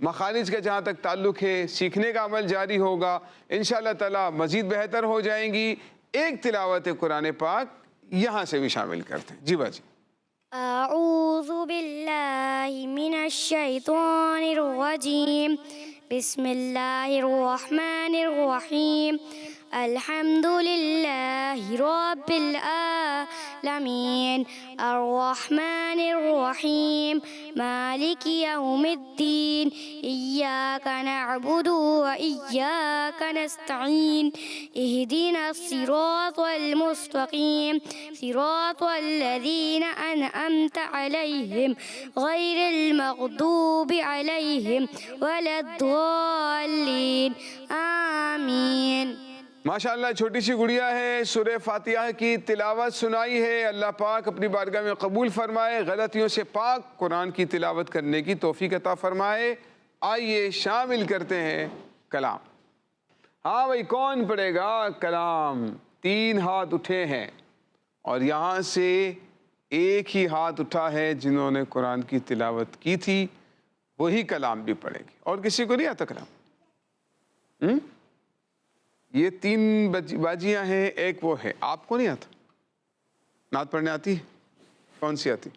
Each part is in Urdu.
مخارج کا جہاں تک تعلق ہے سیکھنے کا عمل جاری ہوگا، انشاءاللہ تعالی مزید بہتر ہو جائیں گی۔ ایک تلاوت قرآن پاک یہاں سے بھی شامل کرتے ہیں۔ جی باجی۔ اعوذ باللہ من الشیطان الرجیم، بسم اللہ الرحمن الرحیم، الحمد للہ رب العالمین، الرحمن الرحیم، مالک یوم الدین، ایاک نعبد و ایاک نستعین، اہدنا الصراط المستقیم، صراط الذین انعمت علیہم غیر المغضوب علیہم ولا الضالین، آمین۔ ماشاءاللہ چھوٹی سی گڑیا ہے، سورہ فاتحہ کی تلاوت سنائی ہے۔ اللہ پاک اپنی بارگاہ میں قبول فرمائے، غلطیوں سے پاک قرآن کی تلاوت کرنے کی توفیق عطا فرمائے۔ آئیے شامل کرتے ہیں کلام۔ ہاں بھائی، کون پڑھے گا کلام؟ 3 ہاتھ اٹھے ہیں اور یہاں سے ایک ہی ہاتھ اٹھا ہے جنہوں نے قرآن کی تلاوت کی تھی، وہی کلام بھی پڑھے گی۔ اور کسی کو نہیں آتا کلام؟ یہ 3 باجیاں ہیں، ایک وہ ہے۔ آپ کو نہیں آتا؟ نعت پڑھنے آتی ہے؟ کون سی آتی؟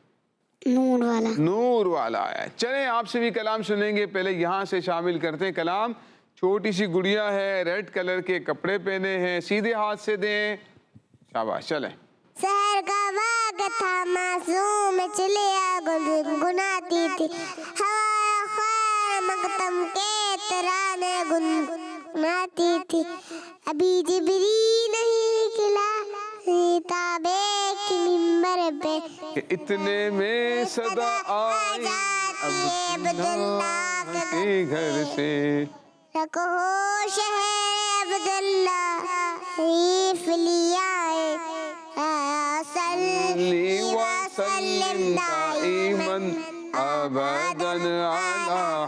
نور والا۔ نور والا آیا ہے۔ چلیں آپ سے بھی کلام سنیں گے، پہلے یہاں سے شامل کرتے ہیں کلام۔ چھوٹی سی گڑیا ہے، ریڈ کلر کے کپڑے پہنے ہیں، سیدھے ہاتھ سے دیں، شاباش۔ چلیں۔ سحر کا وقت تھا، معصوم چلیا گنگناتی تھی، ہوا خیر مقدم کے ترانے گنگناتی تھی، ابھی جبری نہیں کھلا تابے کی ممبر پہ، کہ اتنے میں صدا آئی عبداللہ کے گھر سے، رکھو شہر عبداللہ حریف لیا ہے، صلی وسلم دائما ابدا علی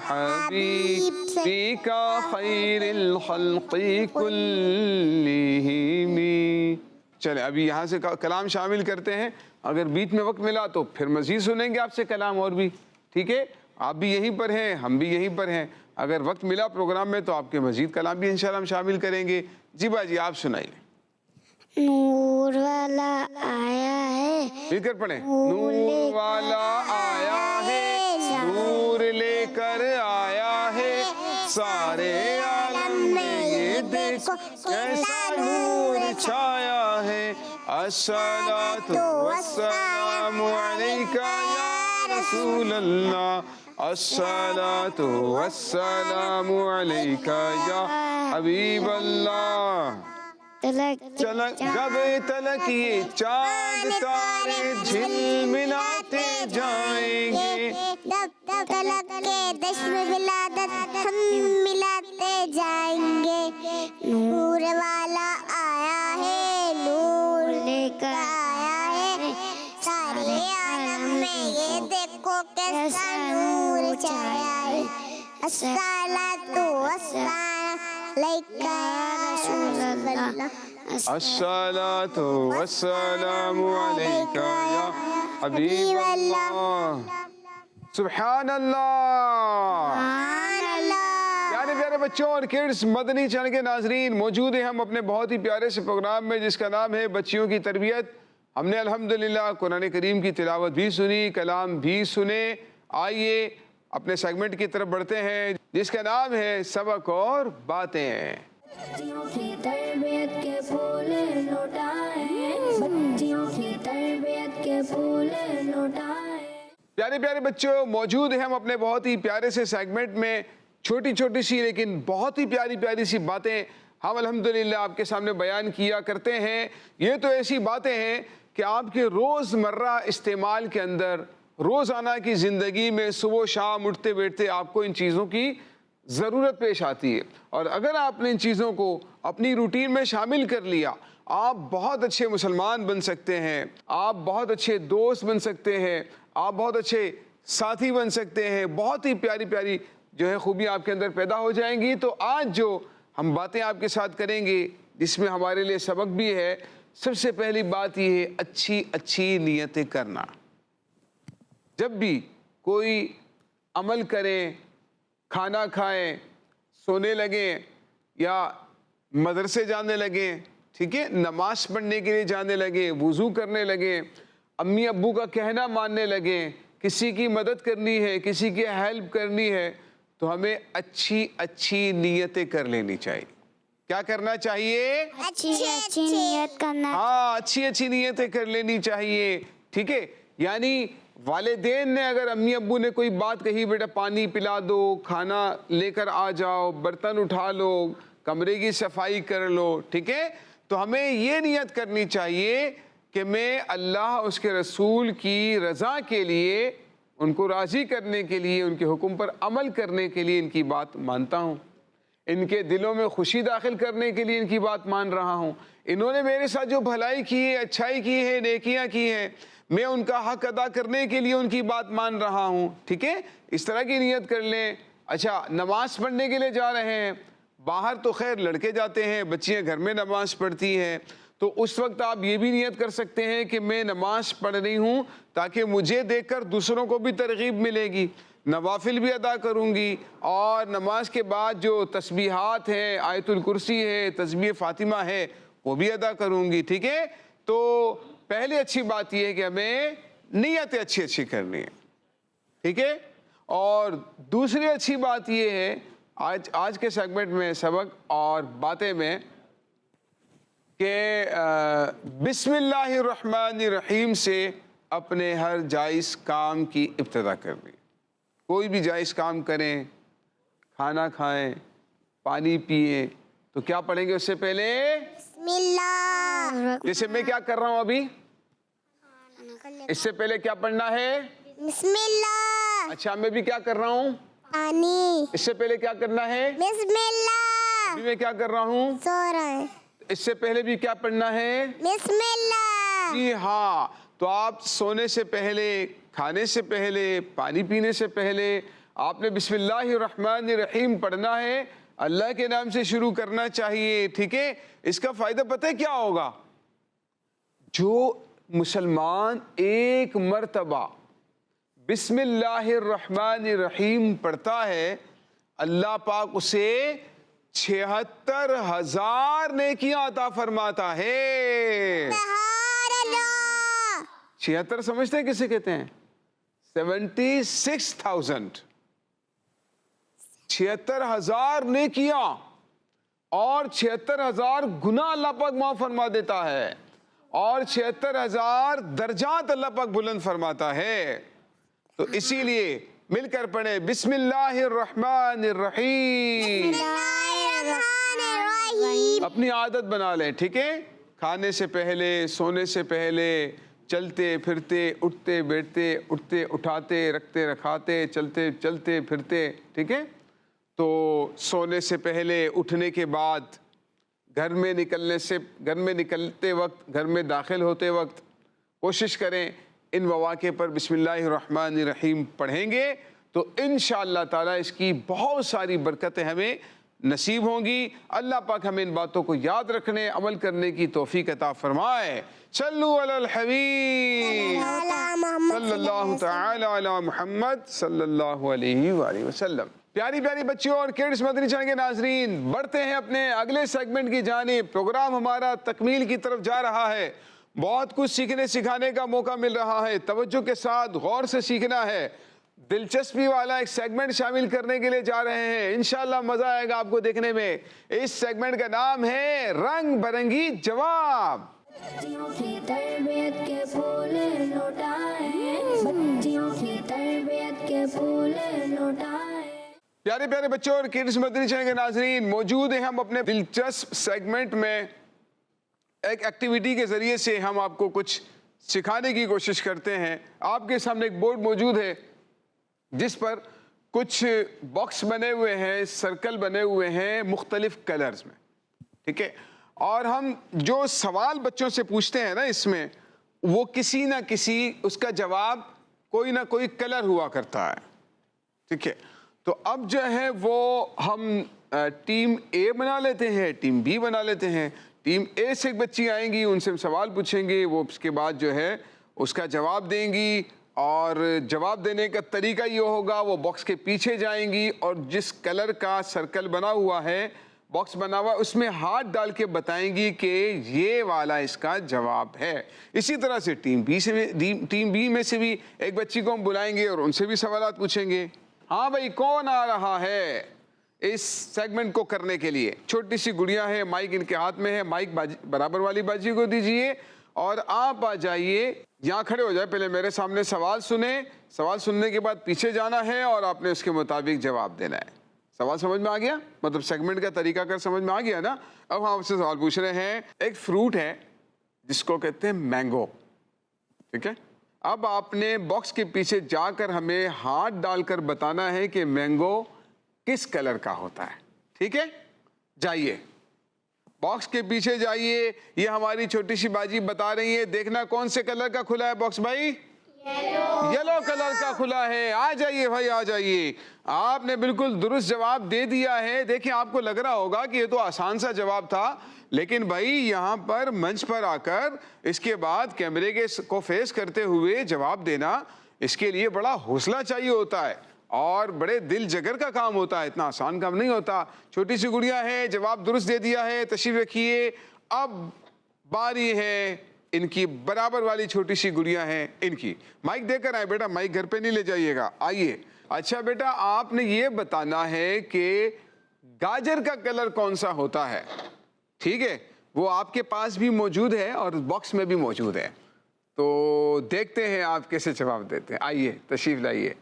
حبیبک خیر الخلق کلہم۔ چلیں ابھی یہاں سے کلام شامل کرتے ہیں، اگر بیچ میں وقت ملا تو پھر مزید سنیں گے آپ سے کلام اور بھی، ٹھیک ہے؟ آپ بھی یہیں پر ہیں، ہم بھی یہیں پر ہیں، اگر وقت ملا پروگرام میں تو آپ کے مزید کلام بھی انشاءاللہ ہم شامل کریں گے۔ جی باجی آپ سنائیے۔ نور والا آیا ہے، مل کر پڑھیں۔ نور والا آیا ہے، نور لے کر آیا ہے، سارے عالم میں یہ دیکھو کیسا نور چھایا ہے، الصلاۃ والسلام علیک یا رسول اللہ، الصلاۃ والسلام علیک یا حبیب اللہ۔ چلک جب تلک یہ چاند تارے جھلملاتے جائیں گے، جب تلک کے دشم ولادت ہم ملاتے جائیں گے، نور والا آیا ہے، نور لے کر آیا ہے، سارے عالم میں یہ دیکھو کیسا نور چھایا ہے، الصلاۃ والسلام علیک یا رسول اللہ، الصلاۃ والسلام علیک یا حبیب اللہ۔ سبحان اللہ۔ پیارے پیارے بچوں اور کڈز مدنی چینل کے ناظرین، موجود ہیں ہم اپنے بہت ہی پیارے سے پروگرام میں جس کا نام ہے بچیوں کی تربیت۔ ہم نے الحمدللہ قرآن کریم کی تلاوت بھی سنی، کلام بھی سنے۔ آئیے اپنے سیگمنٹ کی طرف بڑھتے ہیں جس کا نام ہے سبق اور باتیں۔ بچیوں کی تربیت کے پھول لوٹائیں، بچیوں کی تربیت کے پھول لوٹائیں۔ پیارے پیارے بچوں، موجود ہیں ہم اپنے بہت ہی پیارے سے سیگمنٹ میں، چھوٹی چھوٹی سی لیکن بہت ہی پیاری پیاری سی باتیں ہم الحمدللہ آپ کے سامنے بیان کیا کرتے ہیں۔ یہ تو ایسی باتیں ہیں کہ آپ کے روز مرہ استعمال کے اندر، روزانہ کی زندگی میں صبح و شام اٹھتے بیٹھتے آپ کو ان چیزوں کی ضرورت پیش آتی ہے، اور اگر آپ نے ان چیزوں کو اپنی روٹین میں شامل کر لیا، آپ بہت اچھے مسلمان بن سکتے ہیں، آپ بہت اچھے دوست بن سکتے ہیں، آپ بہت اچھے ساتھی بن سکتے ہیں، بہت ہی پیاری پیاری جو ہے خوبیاں آپ کے اندر پیدا ہو جائیں گی۔ تو آج جو ہم باتیں آپ کے ساتھ کریں گے جس میں ہمارے لیے سبق بھی ہے، سب سے پہلی بات یہ ہے اچھی اچھی نیتیں کرنا۔ جب بھی کوئی عمل کریں، کھانا کھائیں، سونے لگیں یا مدرسے جانے لگیں، ٹھیک ہے، نماز پڑھنے کے لیے جانے لگیں، وضو کرنے لگیں، امی ابو کا کہنا ماننے لگیں، کسی کی مدد کرنی ہے، کسی کی ہیلپ کرنی ہے، تو ہمیں اچھی اچھی نیتیں کر لینی چاہیے۔ کیا کرنا چاہیے؟ اچھی نیت کرنا۔ ہاں، اچھی اچھی نیتیں کر لینی چاہیے، ٹھیک ہے۔ یعنی والدین نے اگر امی ابو نے کوئی بات کہی، بیٹا پانی پلا دو، کھانا لے کر آ جاؤ، برتن اٹھا لو، کمرے کی صفائی کر لو، ٹھیک ہے، تو ہمیں یہ نیت کرنی چاہیے کہ میں اللہ اس کے رسول کی رضا کے لیے، ان کو راضی کرنے کے لیے، ان کے حکم پر عمل کرنے کے لیے ان کی بات مانتا ہوں، ان کے دلوں میں خوشی داخل کرنے کے لیے ان کی بات مان رہا ہوں، انہوں نے میرے ساتھ جو بھلائی کی ہے، اچھائی کی ہے، نیکیاں کی ہیں، میں ان کا حق ادا کرنے کے لیے ان کی بات مان رہا ہوں، ٹھیک ہے، اس طرح کی نیت کر لیں۔ اچھا، نماز پڑھنے کے لیے جا رہے ہیں، باہر تو خیر لڑکے جاتے ہیں، بچیاں گھر میں نماز پڑھتی ہیں، تو اس وقت آپ یہ بھی نیت کر سکتے ہیں کہ میں نماز پڑھ رہی ہوں تاکہ مجھے دیکھ کر دوسروں کو بھی ترغیب ملے گی، نوافل بھی ادا کروں گی، اور نماز کے بعد جو تسبیحات ہیں، آیت الکرسی ہے، تسبیح فاطمہ ہے، وہ بھی ادا کروں گی، ٹھیک ہے۔ تو پہلے اچھی بات یہ ہے کہ ہمیں نیتیں اچھی اچھی کرنی ہے، ٹھیک ہے۔ اور دوسری اچھی بات یہ ہے آج کے سیگمنٹ میں سبق اور باتیں میں کہ بسم اللہ الرحمن الرحیم سے اپنے ہر جائز کام کی ابتدا کرنی۔ کوئی بھی جائز کام کریں، کھانا کھائیں، پانی پئیں، تو کیا پڑھیں گے اس سے پہلے؟ بسم اللہ۔ جیسے میں کیا کر رہا ہوں ابھی، اس سے پہلے کیا پڑھنا ہے؟ بسم اللہ۔ اچھا، میں بھی کیا کر رہا ہوں؟ پانی۔ اس سے پہلے کیا کرنا ہے؟ بسم اللہ۔ ابھی میں کیا کر رہا ہوں؟ سو رہے ہیں۔ اس سے پہلے بھی کیا پڑھنا ہے؟ بسم اللہ۔ جی ہاں، تو آپ سونے سے پہلے، کھانے سے پہلے، پانی پینے سے پہلے آپ نے بسم اللہ الرحمن الرحیم پڑھنا ہے، اللہ کے نام سے شروع کرنا چاہیے، ٹھیک ہے۔ اس کا فائدہ پتہ ہے کیا ہوگا؟ جو مسلمان ایک مرتبہ بسم اللہ الرحمن الرحیم پڑھتا ہے، اللہ پاک اسے 76,000 نیکیاں عطا فرماتا ہے۔ سبحان اللہ۔ 76 سمجھتے ہیں کسے کہتے ہیں؟ 76,000، 76,000 نیکیاں اور 76,000 گناہ اللہ پاک معاف فرما دیتا ہے، اور 76,000 درجات اللہ پاک بلند فرماتا ہے۔ تو اسی لیے مل کر پڑھیں بسم اللہ الرحمن الرحیم۔ اپنی عادت بنا لیں، ٹھیک ہے، کھانے سے پہلے، سونے سے پہلے، چلتے پھرتے، اٹھتے بیٹھتے، اٹھتے اٹھاتے، رکھتے رکھاتے، چلتے چلتے پھرتے، ٹھیک ہے۔ تو سونے سے پہلے، اٹھنے کے بعد، گھر میں نکلتے وقت، گھر میں داخل ہوتے وقت کوشش کریں ان مواقع پر بسم اللہ الرحمن الرحیم پڑھیں گے تو انشاءاللہ تعالیٰ اس کی بہت ساری برکتیں ہمیں نصیب ہوں گی۔ اللہ پاک ہمیں ان باتوں کو یاد رکھنے، عمل کرنے کی توفیق عطا فرمائے۔ صلو علی الحبیب صلی اللہ تعالی علی محمد صلی اللہ علیہ وآلہ وسلم۔ پیاری پیاری بچیوں اور کڈس مدنی چینل کے ناظرین، بڑھتے ہیں اپنے اگلے سیگمنٹ کی جانب۔ پروگرام ہمارا تکمیل کی طرف جا رہا ہے، بہت کچھ سیکھنے سکھانے کا موقع مل رہا ہے، توجہ کے ساتھ غور سے سیکھنا ہے، دلچسپی والا ایک سیگمنٹ شامل کرنے کے لیے جا رہے ہیں، انشاءاللہ مزہ آئے گا آپ کو دیکھنے میں۔ اس سیگمنٹ کا نام ہے رنگ برنگی جواب۔ بچیوں کی تربیت کے پھول لوٹائیں، بچیوں کی تربیت کے پھول لوٹائیں۔ پیارے پیارے بچوں اور کڈس مدنی چینل کے ناظرین، موجود ہیں ہم اپنے دلچسپ سیگمنٹ میں۔ ایک ایکٹیویٹی کے ذریعے سے ہم آپ کو کچھ سکھانے کی کوشش کرتے ہیں۔ آپ کے سامنے ایک بورڈ موجود ہے جس پر کچھ باکس بنے ہوئے ہیں، سرکل بنے ہوئے ہیں مختلف کلرز میں، ٹھیک ہے، اور ہم جو سوال بچوں سے پوچھتے ہیں نا اس میں، وہ کسی نہ کسی اس کا جواب کوئی نہ کوئی کلر ہوا کرتا ہے، ٹھیک ہے۔ تو اب جو ہے وہ ہم ٹیم اے بنا لیتے ہیں، ٹیم بی بنا لیتے ہیں۔ ٹیم اے سے ایک بچی آئیں گی، ان سے ہم سوال پوچھیں گے، وہ اس کے بعد جو ہے اس کا جواب دیں گی، اور جواب دینے کا طریقہ یہ ہوگا، وہ باکس کے پیچھے جائیں گی اور جس کلر کا سرکل بنا ہوا ہے، باکس بنا ہوا، اس میں ہاتھ ڈال کے بتائیں گی کہ یہ والا اس کا جواب ہے۔ اسی طرح سے ٹیم بی میں سے بھی ایک بچی کو ہم بلائیں گے اور ان سے بھی سوالات پوچھیں گے۔ ہاں بھائی، کون آ رہا ہے اس سیگمنٹ کو کرنے کے لیے؟ چھوٹی سی گڑیا ہے، مائک ان کے ہاتھ میں ہے، مائک برابر والی باجی کو دیجئے اور آپ آ جائیے، یہاں کھڑے ہو جائے، پہلے میرے سامنے سوال سنیں، سوال سننے کے بعد پیچھے جانا ہے اور آپ نے اس کے مطابق جواب دینا ہے۔ سوال سمجھ میں آ گیا؟ مطلب سیگمنٹ کا طریقہ کار سمجھ میں آ گیا نا؟ اب ہم آپ سے سوال پوچھ رہے ہیں، ایک فروٹ ہے جس کو کہتے ہیں مینگو، ٹھیک ہے؟ اب آپ نے باکس کے پیچھے جا کر ہمیں ہاتھ ڈال کر بتانا ہے کہ مینگو کس کلر کا ہوتا ہے، ٹھیک ہے؟ جائیے باکس کے پیچھے جائیے، یہ ہماری چھوٹی سی باجی بتا رہی ہے، دیکھنا کون سے کلر کا کھلا ہے باکس بھائی؟ یلو کلر کا کھلا ہے۔ آ جائیے بھائی، آ جائیے، آپ نے بالکل درست جواب دے دیا ہے۔ دیکھیں، آپ کو لگ رہا ہوگا کہ یہ تو آسان سا جواب تھا، لیکن بھائی یہاں پر منچ پر آ کر اس کے بعد کیمرے کو فیس کرتے ہوئے جواب دینا، اس کے لیے بڑا حوصلہ چاہیے ہوتا ہے اور بڑے دل جگر کا کام ہوتا ہے، اتنا آسان کام نہیں ہوتا۔ چھوٹی سی گڑیا ہے، جواب درست دے دیا ہے، تشریف رکھیے۔ اب باری ہے ان کی برابر والی چھوٹی سی گڑیا ہے، ان کی مائک دے کر آئے بیٹا، مائک گھر پہ نہیں لے جائیے گا، آئیے۔ اچھا بیٹا، آپ نے یہ بتانا ہے کہ گاجر کا کلر کون سا ہوتا ہے، ٹھیک ہے؟ وہ آپ کے پاس بھی موجود ہے اور باکس میں بھی موجود ہے، تو دیکھتے ہیں آپ کیسے جواب دیتے ہیں۔ آئیے، تشریف لائیے۔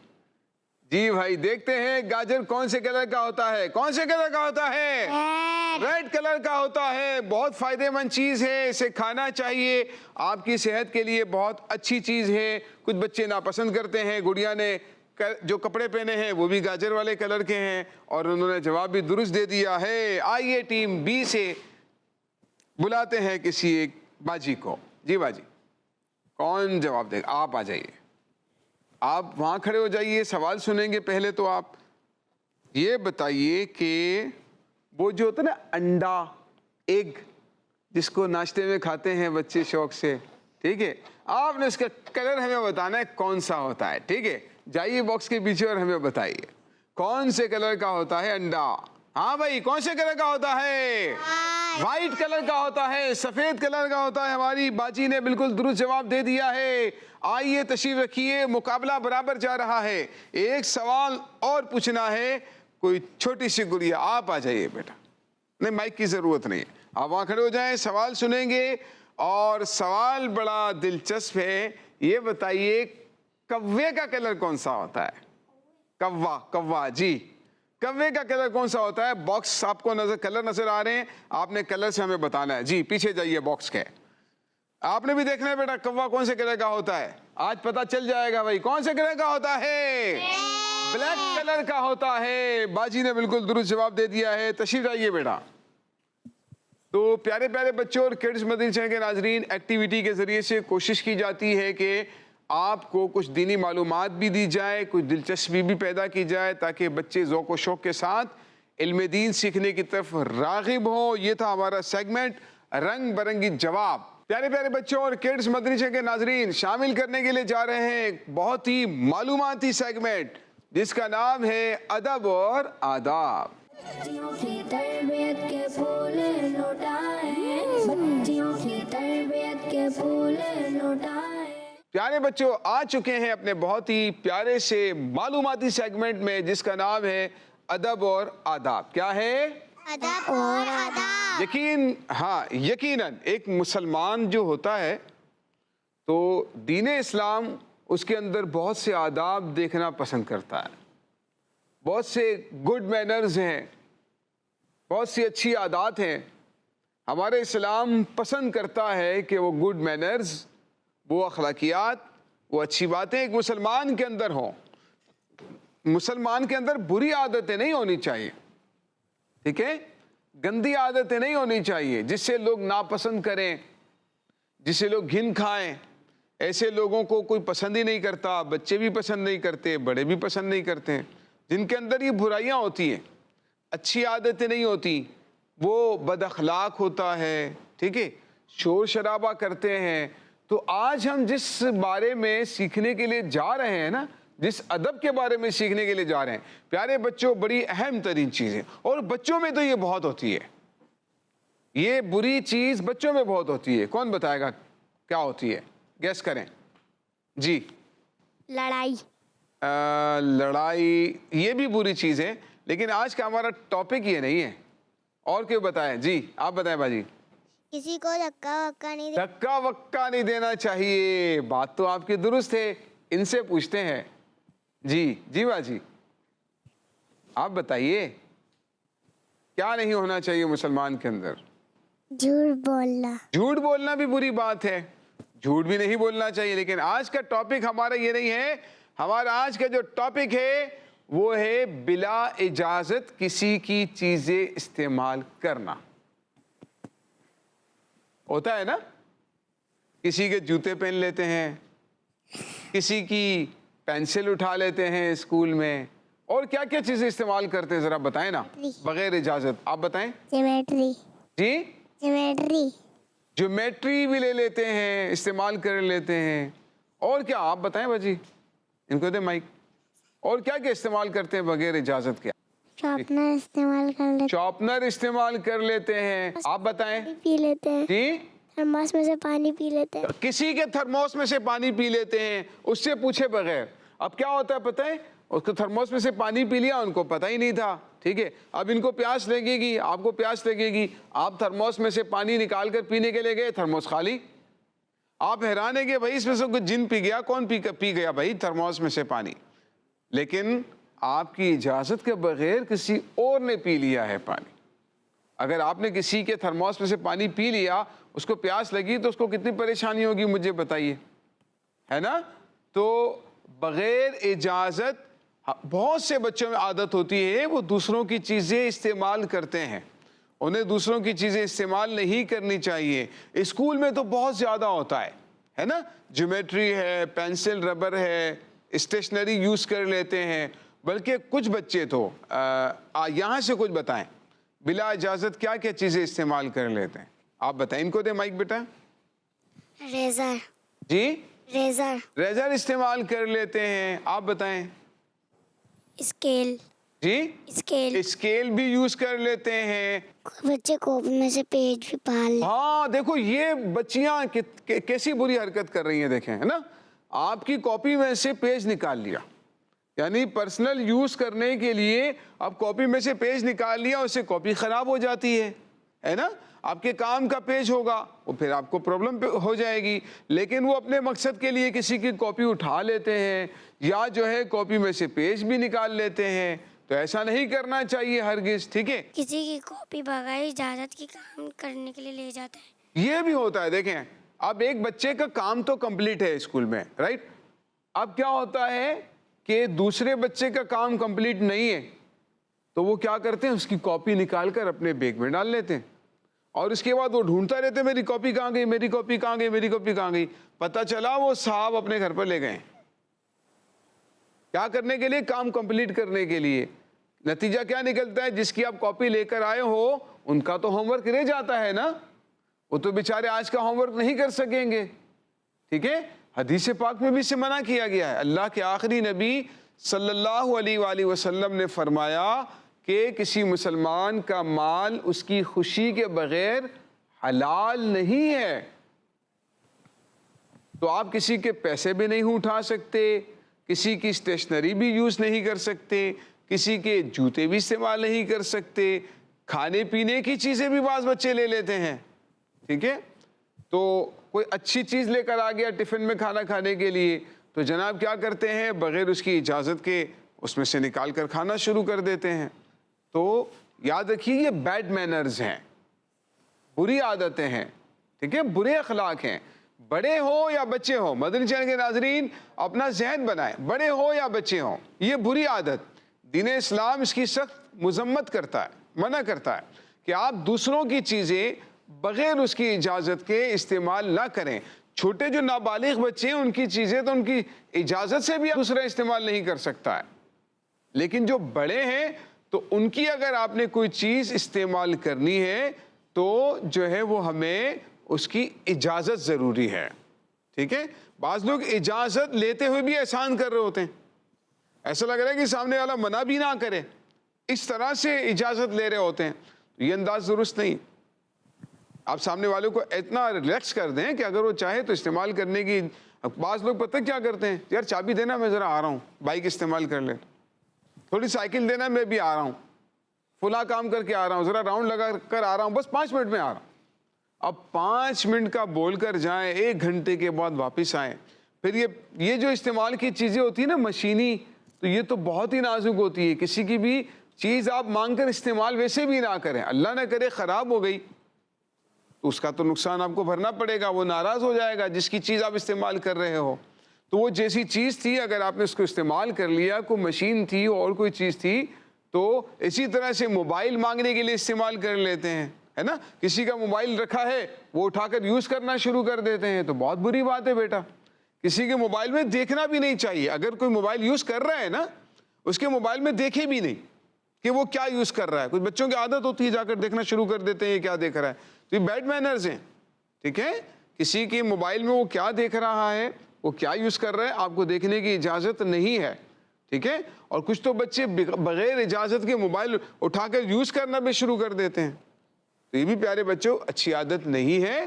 جی بھائی، دیکھتے ہیں گاجر کون سے کلر کا ہوتا ہے؟ کون سے کلر کا ہوتا ہے؟ ریڈ کلر کا ہوتا ہے۔ بہت فائدہ مند چیز ہے، اسے کھانا چاہیے، آپ کی صحت کے لیے بہت اچھی چیز ہے۔ کچھ بچے ناپسند کرتے ہیں، گڑیا نے جو کپڑے پہنے ہیں وہ بھی گاجر والے کلر کے ہیں اور انہوں نے جواب بھی درست دے دیا ہے۔ آئیے ٹیم بی سے بلاتے ہیں کسی ایک باجی کو۔ جی باجی، کون جواب دے گا؟ آپ آ جائیے، آپ وہاں کھڑے ہو جائیے، سوال سنیں گے۔ پہلے تو آپ یہ بتائیے کہ وہ جو ہوتا ہے نا انڈا، ایگ، جس کو ناشتے میں کھاتے ہیں بچے شوق سے، ٹھیک ہے؟ آپ نے اس کا کلر ہمیں بتانا ہے کون سا ہوتا ہے، ٹھیک ہے؟ جائیے باکس کے پیچھے اور ہمیں بتائیے کون سے کلر کا ہوتا ہے انڈا۔ ہاں بھائی، کون سے کلر کا ہوتا ہے؟ وائٹ کلر کا ہوتا ہے، سفید کلر کا ہوتا ہے۔ ہماری باجی نے بالکل درست جواب دے دیا ہے۔ آئیے، تشریف رکھیے، مقابلہ برابر جا رہا ہے۔ ایک سوال اور پوچھنا ہے، کوئی چھوٹی سی گڑیا، آپ آ جائیے بیٹا۔ نہیں، مائک کی ضرورت نہیں ہے، آپ وہاں کھڑے ہو جائیں، سوال سنیں گے اور سوال بڑا دلچسپ ہے۔ یہ بتائیے کوے کا کلر کون سا ہوتا ہے؟ کوا، جی، کوے کا کلر کون سا ہوتا ہے؟ باکس آپ کو کلر نظر آ رہے ہیں، آپ نے کلر سے ہمیں بتانا ہے۔ جی، پیچھے جائیے باکس کے، آپ نے بھی دیکھنا ہے بیٹا کوا کون سے کلر کا ہوتا ہے۔ آج پتا چل جائے گا بھائی کون سے کلر کا ہوتا ہے؟ بلیک کلر کا ہوتا ہے۔ باجی نے بالکل درست جواب دے دیا ہے۔ تشریف لائیے بیٹا۔ تو پیارے پیارے بچوں اور کڈز مدنی چینل کے ناظرین، ایکٹیویٹی کے ذریعے سے کوشش کی جاتی ہے کہ آپ کو کچھ دینی معلومات بھی دی جائے، کچھ دلچسپی بھی پیدا کی جائے، تاکہ بچے ذوق و شوق کے ساتھ علم دین سیکھنے کی طرف راغب ہوں۔ یہ تھا ہمارا سیگمنٹ رنگ برنگی جواب۔ پیارے پیارے بچوں اور کڈز مدنی چینل کے ناظرین، شامل کرنے کے لیے جا رہے ہیں ایک بہت ہی معلوماتی سیگمنٹ جس کا نام ہے ادب اور آداب۔ بچیوں کی تربیت کے پھول لوٹائیں، بچیوں کی تربیت کے پھول لوٹائیں۔ پیارے بچوں، آ چکے ہیں اپنے بہت ہی پیارے سے معلوماتی سیگمنٹ میں جس کا نام ہے ادب اور آداب۔ کیا ہے؟ ادب اور آداب۔ یقیناً ایک مسلمان جو ہوتا ہے تو دین اسلام اس کے اندر بہت سے آداب دیکھنا پسند کرتا ہے، بہت سے گڈ مینرز ہیں، بہت سی اچھی عادات ہیں۔ ہمارے اسلام پسند کرتا ہے کہ وہ گڈ مینرز، وہ اخلاقیات، وہ اچھی باتیں ایک مسلمان کے اندر ہوں۔ مسلمان کے اندر بری عادتیں نہیں ہونی چاہیے، ٹھیک ہے؟ گندی عادتیں نہیں ہونی چاہیے جس سے لوگ ناپسند کریں، جس سے لوگ گھن کھائیں۔ ایسے لوگوں کو کوئی پسند ہی نہیں کرتا، بچے بھی پسند نہیں کرتے، بڑے بھی پسند نہیں کرتے ہیں۔ جن کے اندر یہ برائیاں ہوتی ہیں، اچھی عادتیں نہیں ہوتی، وہ بد اخلاق ہوتا ہے، ٹھیک ہے؟ شور شرابہ کرتے ہیں، تو آج ہم جس بارے میں سیکھنے کے لیے جا رہے ہیں نا، جس ادب کے بارے میں سیکھنے کے لیے جا رہے ہیں، پیارے بچوں، بڑی اہم ترین چیز ہے، اور بچوں میں تو یہ بہت ہوتی ہے، یہ بری چیز بچوں میں بہت ہوتی ہے. کون بتائے گا کیا ہوتی ہے؟ گیس کریں. جی. لڑائی. لڑائی یہ بھی بری چیز ہے، لیکن آج کا ہمارا ٹاپک یہ نہیں ہے. اور کیوں بتائیں؟ جی آپ بتائیں باجی. کسی کو دھکا وکا نہیں دھکا وکا نہیں دینا چاہیے. بات تو آپ کی درست ہے، ان سے پوچھتے ہیں. جی باجی آپ بتائیے کیا نہیں ہونا چاہیے مسلمان کے اندر؟ جھوٹ بولنا. جھوٹ بولنا بھی بری بات ہے، جھوٹ بھی نہیں بولنا چاہیے. لیکن آج کا ٹاپک ہمارا یہ نہیں ہے. ہمارا آج کا جو ٹاپک ہے وہ ہے بلا اجازت کسی کی چیزیں استعمال کرنا. ہوتا ہے نا، کسی کے جوتے پہن لیتے ہیں، کسی کی پینسل اٹھا لیتے ہیں اسکول میں، اور کیا کیا چیزیں استعمال کرتے ہیں ذرا بتائیں نا بغیر اجازت. آپ بتائیں. جیومیٹری. جی جیومیٹری. جیومیٹری بھی لے لیتے ہیں، استعمال کر لیتے ہیں. اور کیا آپ بتائیں باجی، ان کو دیں مائک. اور کیا کیا استعمال کرتے ہیں بغیر اجازت کے؟ شارپنر استعمال کر لیتے. شارپنر استعمال کر لیتے ہیں. آپ بتائیں. پی لیتے ہیں. جی تھرماس میں سے پانی پی لیتے ہیں. کسی کے تھرموس میں سے پانی پی لیتے ہیں اس سے پوچھے بغیر. اب کیا ہوتا ہے پتہ ہے، اس کو تھرموس میں سے پانی پی لیا، ان کو پتہ ہی نہیں تھا. ٹھیک ہے، اب ان کو پیاس لگے گی، آپ کو پیاس لگے گی، آپ تھرموس میں سے پانی نکال کر پینے کے لیے گئے، تھرموس خالی. آپ حیران ہے کہ بھائی اس میں سے کچھ جن پی گیا. کون پی گیا بھائی تھرموس میں سے پانی؟ لیکن آپ کی اجازت کے بغیر کسی اور نے پی لیا ہے پانی. اگر آپ نے کسی کے تھرموس میں سے پانی پی لیا، اس کو پیاس لگی تو اس کو کتنی پریشانی ہوگی مجھے بتائیے، ہے نا؟ تو بغیر اجازت بہت سے بچوں میں عادت ہوتی ہے، وہ دوسروں کی چیزیں استعمال کرتے ہیں. انہیں دوسروں کی چیزیں استعمال نہیں کرنی چاہیے. اسکول میں تو بہت زیادہ ہوتا ہے نا. جیومیٹری ہے، پینسل ربر ہے، اسٹیشنری یوز کر لیتے ہیں. بلکہ کچھ بچے تو یہاں سے کچھ بتائیں بلا اجازت کیا کیا چیزیں استعمال کر لیتے ہیں. آپ بتائیں. ان کو دیں مائک بیٹا. ریزر. جی ریزر استعمال کر لیتے ہیں. آپ بتائیں. اسکیل. جی اسکیل. اسکیل بھی یوز کر لیتے ہیں. بچے کاپی میں سے پیج بھی پال. ہاں دیکھو یہ بچیاں کیسی بری حرکت کر رہی ہیں، دیکھیں ہے نا. آپ کی کاپی میں سے پیج نکال لیا، یعنی پرسنل یوز کرنے کے لیے اب کاپی میں سے پیج نکال لیا، اس سے کاپی خراب ہو جاتی ہے نا. آپ کے کام کا پیج ہوگا، وہ پھر آپ کو پرابلم ہو جائے گی. لیکن وہ اپنے مقصد کے لیے کسی کی کاپی اٹھا لیتے ہیں، یا جو ہے کاپی میں سے پیج بھی نکال لیتے ہیں. تو ایسا نہیں کرنا چاہیے ہرگز. ٹھیک ہے، کسی کی کاپی بغیر اجازت کی کام کرنے کے لیے لے جاتا ہے. یہ بھی ہوتا ہے. دیکھیں اب ایک بچے کا کام تو کمپلیٹ ہے اسکول میں، رائٹ. اب کیا ہوتا ہے کہ دوسرے بچے کا کام کمپلیٹ نہیں ہے، تو وہ کیا کرتے ہیں، اس کی کاپی نکال کر اپنے بیگ میں ڈال لیتے ہیں. اور اس کے بعد وہ ڈھونڈتا رہتے ہیں میری کاپی کہاں گئی، میری کاپی کہاں گئی، میری کاپی کہاں گئی. پتہ چلا وہ صاحب اپنے گھر پر لے گئے. کیا کرنے کے لیے؟ کام کمپلیٹ کرنے کے لیے. نتیجہ کیا نکلتا ہے؟ جس کی آپ کاپی لے کر آئے ہو ان کا تو ہوم ورک رہ جاتا ہے نا. وہ تو بیچارے آج کا ہوم ورک نہیں کر سکیں گے. ٹھیک ہے، حدیث پاک میں بھی اسے منع کیا گیا ہے. اللہ کے آخری نبی صلی اللہ علیہ وآلہ وسلم نے فرمایا کہ کسی مسلمان کا مال اس کی خوشی کے بغیر حلال نہیں ہے. تو آپ کسی کے پیسے بھی نہیں اٹھا سکتے، کسی کی اسٹیشنری بھی یوز نہیں کر سکتے، کسی کے جوتے بھی استعمال نہیں کر سکتے. کھانے پینے کی چیزیں بھی بعض بچے لے لیتے ہیں. ٹھیک ہے، تو کوئی اچھی چیز لے کر آ گیا ٹفن میں کھانا کھانے کے لیے، تو جناب کیا کرتے ہیں، بغیر اس کی اجازت کے اس میں سے نکال کر کھانا شروع کر دیتے ہیں. تو یاد رکھیے یہ بیڈ مینرز ہیں، بری عادتیں ہیں. ٹھیک ہے، برے اخلاق ہیں. بڑے ہو یا بچے ہوں، مدنی چینل کے ناظرین اپنا ذہن بنائیں، بڑے ہو یا بچے ہوں، یہ بری عادت دین اسلام اس کی سخت مذمت کرتا ہے، منع کرتا ہے کہ آپ دوسروں کی چیزیں بغیر اس کی اجازت کے استعمال نہ کریں. چھوٹے جو نابالغ بچے ہیں ان کی چیزیں تو ان کی اجازت سے بھی دوسرا استعمال نہیں کر سکتا ہے. لیکن جو بڑے ہیں تو ان کی اگر آپ نے کوئی چیز استعمال کرنی ہے تو جو ہے وہ ہمیں اس کی اجازت ضروری ہے. ٹھیک ہے. بعض لوگ اجازت لیتے ہوئے بھی احسان کر رہے ہوتے ہیں, ایسا لگ رہا ہے کہ سامنے والا منع بھی نہ کرے, اس طرح سے اجازت لے رہے ہوتے ہیں. یہ انداز درست نہیں. آپ سامنے والوں کو اتنا ریلیکس کر دیں کہ اگر وہ چاہے تو استعمال کرنے کی. بعض لوگ پتہ کیا کرتے ہیں, یار چابی دینا میں ذرا آ رہا ہوں, بائک استعمال کر لے, تھوڑی سائیکل دینا میں بھی آ رہا ہوں, فلاں کام کر کے آ رہا ہوں, ذرا راؤنڈ لگا کر آ رہا ہوں, بس 5 منٹ میں آ رہا ہوں. اب 5 منٹ کا بول کر جائیں, 1 گھنٹے کے بعد واپس آئیں. پھر یہ جو استعمال کی چیزیں ہوتی ہیں نا مشینی, تو یہ تو بہت ہی نازک ہوتی ہے. کسی کی بھی چیز آپ مانگ کر استعمال ویسے بھی نہ کریں, اللہ نہ کرے خراب ہو گئی تو اس کا تو نقصان آپ کو بھرنا پڑے گا, وہ ناراض ہو جائے گا جس کی چیز آپ استعمال کر رہے ہو. تو وہ جیسی چیز تھی اگر آپ نے اس کو استعمال کر لیا, کوئی مشین تھی اور کوئی چیز تھی, تو اسی طرح سے موبائل مانگنے کے لیے استعمال کر لیتے ہیں, ہے نا. کسی کا موبائل رکھا ہے, وہ اٹھا کر یوز کرنا شروع کر دیتے ہیں, تو بہت بری بات ہے بیٹا. کسی کے موبائل میں دیکھنا بھی نہیں چاہیے. اگر کوئی موبائل یوز کر رہا ہے نا, اس کے موبائل میں دیکھے بھی نہیں کہ وہ کیا یوز کر رہا ہے. کچھ بچوں کی عادت ہوتی ہے جا کر دیکھنا شروع کر دیتے ہیں یہ کیا دیکھ رہا ہے, تو یہ بیڈ مینرز ہیں. ٹھیک ہے, کسی کے موبائل میں وہ کیا دیکھ رہا ہے, وہ کیا یوز کر رہا ہے, آپ کو دیکھنے کی اجازت نہیں ہے. ٹھیک ہے. اور کچھ تو بچے بغیر اجازت کے موبائل اٹھا کر یوز کرنا بھی شروع کر دیتے ہیں. تو یہ بھی پیارے بچوں اچھی عادت نہیں ہے.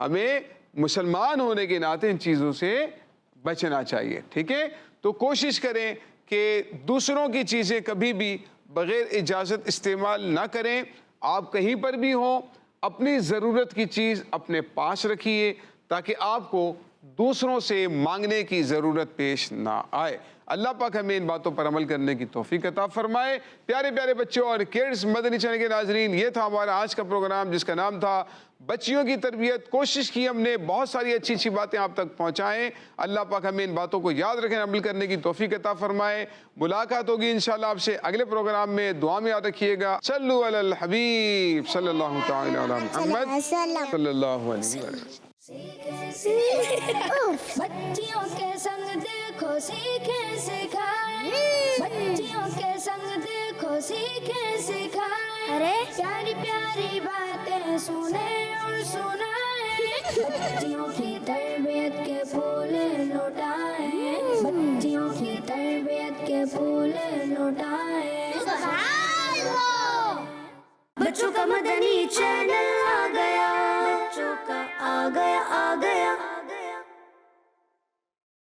ہمیں مسلمان ہونے کے ناطے ان چیزوں سے بچنا چاہیے. ٹھیک ہے. تو کوشش کریں کہ دوسروں کی چیزیں کبھی بھی بغیر اجازت استعمال نہ کریں. آپ کہیں پر بھی ہوں, اپنی ضرورت کی چیز اپنے پاس رکھیے تاکہ آپ کو دوسروں سے مانگنے کی ضرورت پیش نہ آئے. اللہ پاک ہمیں ان باتوں پر عمل کرنے کی توفیق عطا فرمائے. پیارے پیارے بچوں اور کڈز مدنی چینل کے ناظرین, یہ تھا ہمارا آج کا پروگرام جس کا نام تھا بچیوں کی تربیت. کوشش کی ہم نے بہت ساری اچھی اچھی باتیں آپ تک پہنچائیں. اللہ پاک ہمیں ان باتوں کو یاد رکھیں, عمل کرنے کی توفیق عطا فرمائے. ملاقات ہوگی انشاءاللہ آپ سے اگلے پروگرام میں. دعا میں یاد رکھیے گا. صلو علی الحبیب صلی اللہ تعالی علی محمد صلی اللہ علیہ وسلم. بچیوں کے سنگ دیکھو سیکھیں سکھائیں, بچیوں کے سنگ دیکھو سیکھیں سکھائیں, ارے پیاری پیاری باتیں سنیں اور سنائیں. بچیوں کی تربیت کے پھول لوٹائیں, بچیوں کی تربیت کے پھول لوٹائیں. بچوں کا مدنی چینل.